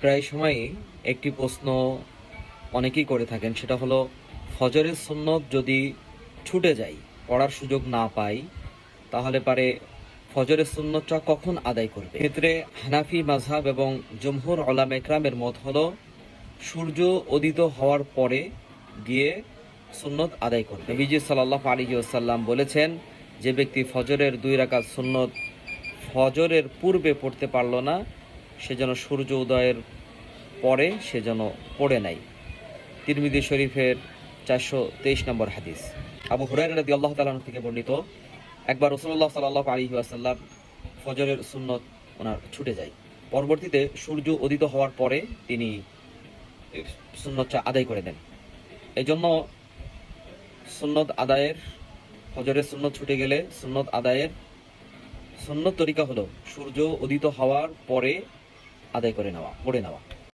প্রায় সময়ই একটি প্রশ্ন অনেকেই করে থাকেন, সেটা হলো ফজরের সুন্নত যদি ছুটে যায়, পড়ার সুযোগ না পাই, তাহলে পারে ফজরের সুন্নতটা কখন আদায় করবে। ক্ষেত্রে হানাফি মাযহাব এবং জমহুর উলামা ইকরামের মত হলো সূর্য উদিত হওয়ার পরে গিয়ে সুন্নত আদায় করবে। নবীজি সাল্লাল্লাহু আলাইহি ওয়াসাল্লাম বলেছেন, যে ব্যক্তি ফজরের 2 রাকাত সুন্নত ফজরের পূর্বে পড়তে পারল না, সে যেন সূর্য উদয়ের পরে সে যেন পড়ে নাই। তিরমিজি শরীফের 423 নম্বর হাদিস। আবু হুরায়রা রাদিয়াল্লাহু তাআলা থেকে বর্ণিত, একবার রাসূলুল্লাহ সাল্লাল্লাহু আলাইহি ওয়াসাল্লাম ফজরের সুন্নত ওনার ছুটে যায়। পরবর্তীতে সূর্য উদিত হওয়ার পরে তিনি সুন্নতটা আদায় করে দেন। এই জন্য সুন্নত আদায়ের, ফজরের সুন্নত ছুটে গেলে সুন্নত আদায়ের সুন্নত তরিকা হলো সূর্য উদিত হওয়ার পরে আদায় করে নেওয়া, পড়ে নেওয়া।